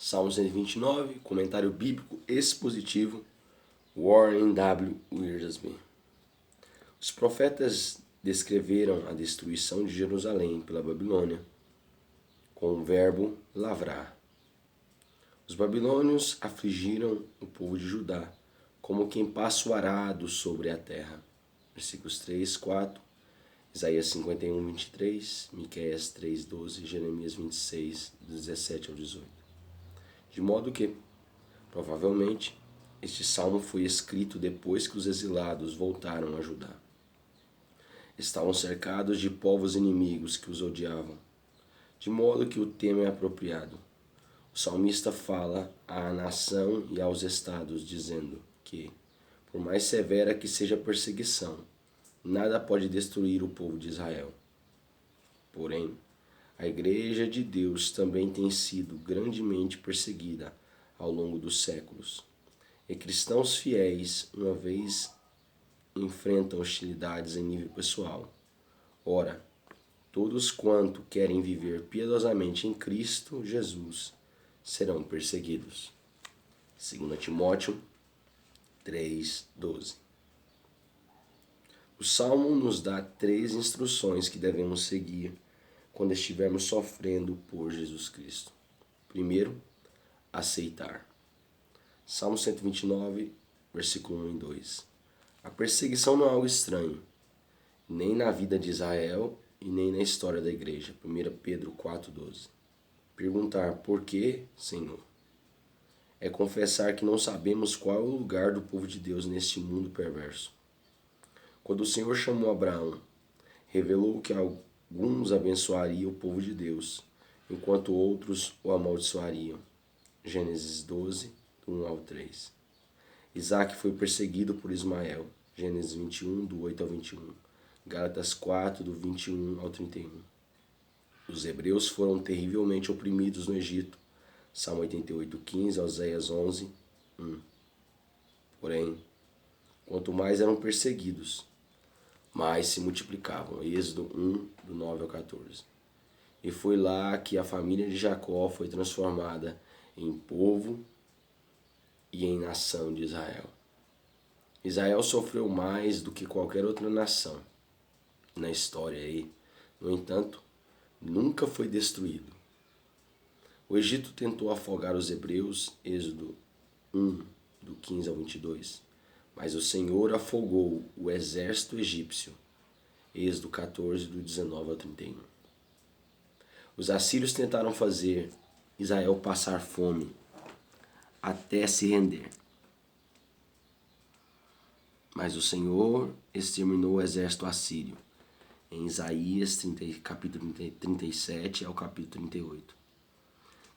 Salmo 129, comentário bíblico expositivo, Warren W. Wiersbe. Os profetas descreveram a destruição de Jerusalém pela Babilônia com o verbo lavrar. Os babilônios afligiram o povo de Judá como quem passa o arado sobre a terra. Versículos 3, 4, Isaías 51, 23, Miqueias 3, 12, Jeremias 26, 17 ao 18. De modo que, provavelmente, este salmo foi escrito depois que os exilados voltaram a Judá. Estavam cercados de povos inimigos que os odiavam, de modo que o tema é apropriado. O salmista fala à nação e aos estados, dizendo que, por mais severa que seja a perseguição, nada pode destruir o povo de Israel. Porém, a Igreja de Deus também tem sido grandemente perseguida ao longo dos séculos, e cristãos fiéis, uma vez, enfrentam hostilidades em nível pessoal. Ora, todos quanto querem viver piedosamente em Cristo Jesus serão perseguidos. 2 Timóteo 3:12. O Salmo nos dá 3 instruções que devemos seguir quando estivermos sofrendo por Jesus Cristo. Primeiro, aceitar. Salmo 129, versículo 1 e 2. A perseguição não é algo estranho, nem na vida de Israel e nem na história da igreja. 1 Pedro 4:12. Perguntar por quê, Senhor? É confessar que não sabemos qual é o lugar do povo de Deus neste mundo perverso. Quando o Senhor chamou Abraão, revelou que alguns abençoariam o povo de Deus, enquanto outros o amaldiçoariam. Gênesis 12, do 1 ao 3. Isaac foi perseguido por Ismael. Gênesis 21, do 8 ao 21. Gálatas 4, do 21 ao 31. Os hebreus foram terrivelmente oprimidos no Egito. Salmo 88, 15, Oséias 11, 1. Porém, quanto mais eram perseguidos, mais se multiplicavam. Êxodo 1, do 9 ao 14. E foi lá que a família de Jacó foi transformada em povo e em nação de Israel. Israel sofreu mais do que qualquer outra nação na história e, no entanto, nunca foi destruído. O Egito tentou afogar os hebreus, Êxodo 1, do 15 ao 22. Mas o Senhor afogou o exército egípcio. Êxodo 14, do 19 ao 31. Os assírios tentaram fazer Israel passar fome até se render. Mas o Senhor exterminou o exército assírio. Em Isaías, capítulo 37 ao capítulo 38.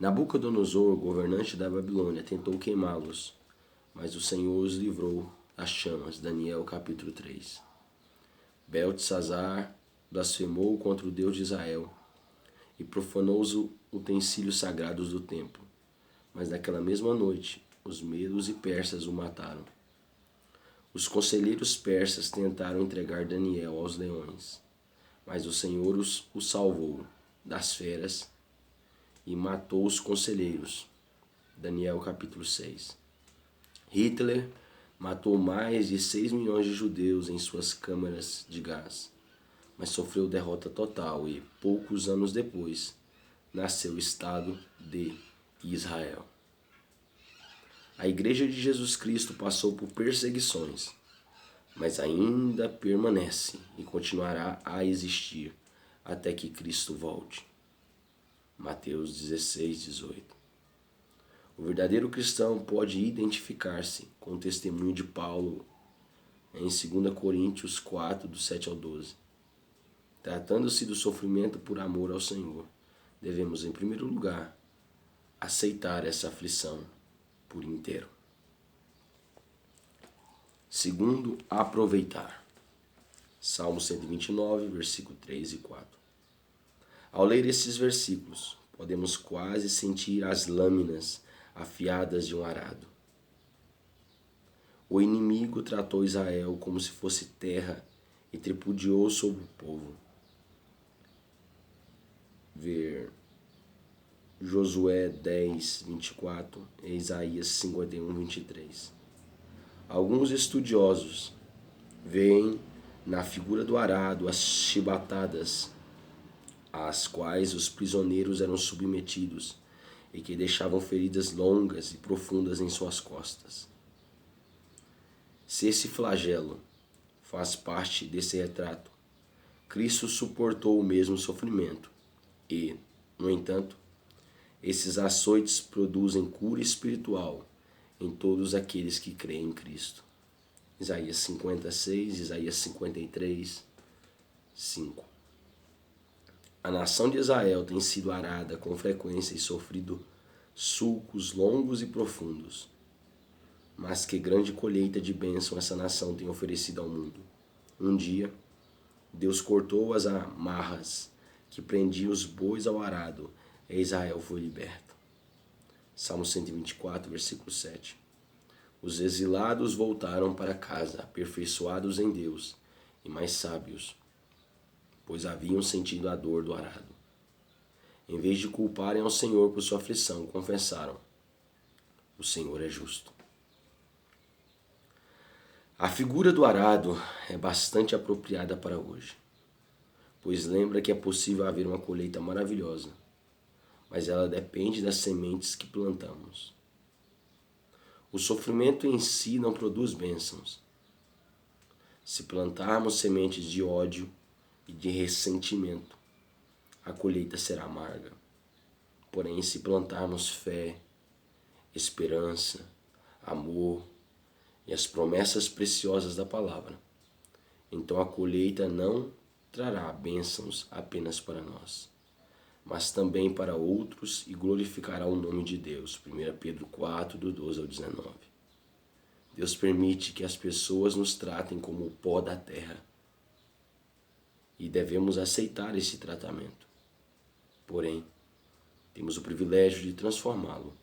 Nabucodonosor, governante da Babilônia, tentou queimá-los, mas o Senhor os livrou das chamas. Daniel capítulo 3. Beltesazar blasfemou contra o Deus de Israel e profanou os utensílios sagrados do templo. Mas naquela mesma noite, os medos e persas o mataram. Os conselheiros persas tentaram entregar Daniel aos leões, mas o Senhor o salvou das feras e matou os conselheiros. Daniel capítulo 6. Hitler matou mais de 6 milhões de judeus em suas câmaras de gás, mas sofreu derrota total e, poucos anos depois, nasceu o Estado de Israel. A Igreja de Jesus Cristo passou por perseguições, mas ainda permanece e continuará a existir até que Cristo volte. Mateus 16, 18. O verdadeiro cristão pode identificar-se com o testemunho de Paulo em 2 Coríntios 4, do 7 ao 12. Tratando-se do sofrimento por amor ao Senhor, devemos, em primeiro lugar, aceitar essa aflição por inteiro. Segundo, aproveitar. Salmo 129, versículo 3 e 4. Ao ler esses versículos, podemos quase sentir as lâminas afiadas de um arado. O inimigo tratou Israel como se fosse terra e tripudiou sobre o povo. Ver Josué 10, 24 e Isaías 51, 23. Alguns estudiosos veem na figura do arado as chibatadas às quais os prisioneiros eram submetidos e que deixavam feridas longas e profundas em suas costas. Se esse flagelo faz parte desse retrato, Cristo suportou o mesmo sofrimento e, no entanto, esses açoites produzem cura espiritual em todos aqueles que creem em Cristo. Isaías 56, Isaías 53, 5. A nação de Israel tem sido arada com frequência e sofrido sulcos longos e profundos. Mas que grande colheita de bênção essa nação tem oferecido ao mundo. Um dia, Deus cortou as amarras que prendiam os bois ao arado e Israel foi liberto. Salmo 124, versículo 7. Os exilados voltaram para casa, aperfeiçoados em Deus e mais sábios, pois haviam sentido a dor do arado. Em vez de culparem ao Senhor por sua aflição, confessaram: o Senhor é justo. A figura do arado é bastante apropriada para hoje, pois lembra que é possível haver uma colheita maravilhosa, mas ela depende das sementes que plantamos. O sofrimento em si não produz bênçãos. Se plantarmos sementes de ódio e de ressentimento, a colheita será amarga. Porém, se plantarmos fé, esperança, amor e as promessas preciosas da palavra, então a colheita não trará bênçãos apenas para nós, mas também para outros e glorificará o nome de Deus. 1 Pedro 4, do 12 ao 19. Deus permite que as pessoas nos tratem como o pó da terra e devemos aceitar esse tratamento. Porém, temos o privilégio de transformá-lo,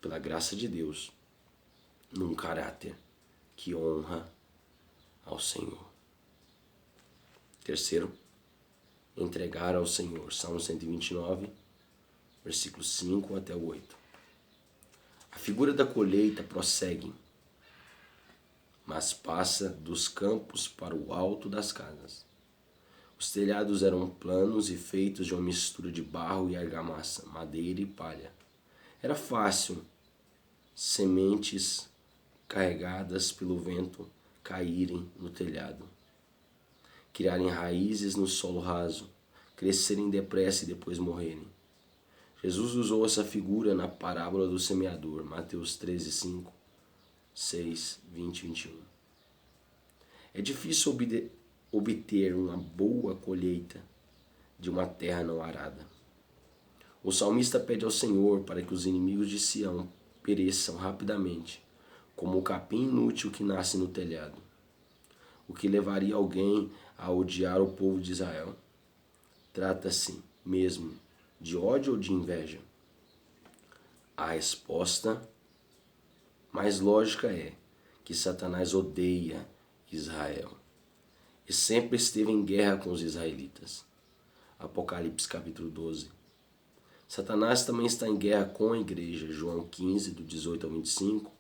pela graça de Deus, num caráter que honra ao Senhor. Terceiro, entregar ao Senhor. Salmo 129, versículos 5 até o 8. A figura da colheita prossegue, mas passa dos campos para o alto das casas. Os telhados eram planos e feitos de uma mistura de barro e argamassa, madeira e palha. Era fácil sementes carregadas pelo vento caírem no telhado, criarem raízes no solo raso, crescerem depressa e depois morrerem. Jesus usou essa figura na parábola do semeador, Mateus 13, 5, 6, 20 e 21. É difícil obter uma boa colheita de uma terra não arada. O salmista pede ao Senhor para que os inimigos de Sião pereçam rapidamente, como o capim inútil que nasce no telhado. O que levaria alguém a odiar o povo de Israel? Trata-se mesmo de ódio ou de inveja? A resposta mais lógica é que Satanás odeia Israel e sempre esteve em guerra com os israelitas. Apocalipse capítulo 12. Satanás também está em guerra com a igreja. João 15, do 18 ao 25,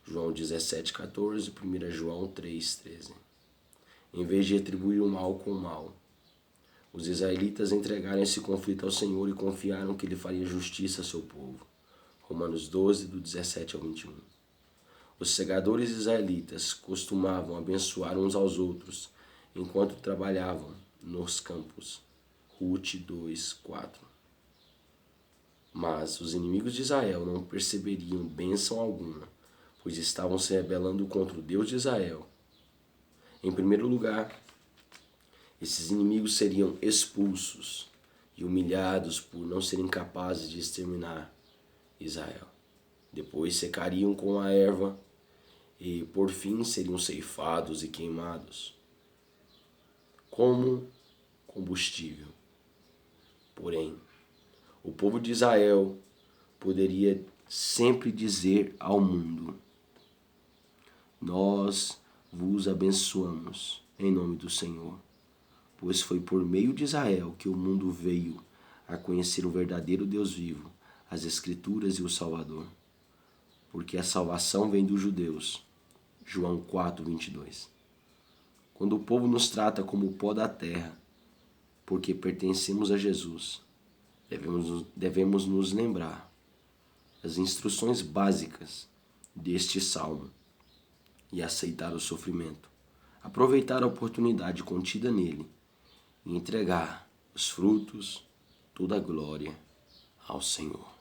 João 17, 14, 1 João 3, 13. Em vez de retribuir o mal com o mal, os israelitas entregaram esse conflito ao Senhor e confiaram que Ele faria justiça a seu povo. Romanos 12, do 17 ao 21. Os segadores israelitas costumavam abençoar uns aos outros enquanto trabalhavam nos campos. Rute 2, 4. Mas os inimigos de Israel não perceberiam bênção alguma, pois estavam se rebelando contra o Deus de Israel. Em primeiro lugar, esses inimigos seriam expulsos e humilhados por não serem capazes de exterminar Israel. Depois secariam com a erva e, por fim, seriam ceifados e queimados como combustível. Porém, o povo de Israel poderia sempre dizer ao mundo: nós vos abençoamos em nome do Senhor, pois foi por meio de Israel que o mundo veio a conhecer o verdadeiro Deus vivo, as Escrituras e o Salvador, porque a salvação vem dos judeus. João 4:22. Quando o povo nos trata como o pó da terra, porque pertencemos a Jesus, devemos nos lembrar das instruções básicas deste salmo e aceitar o sofrimento, aproveitar a oportunidade contida nele e entregar os frutos, toda a glória ao Senhor.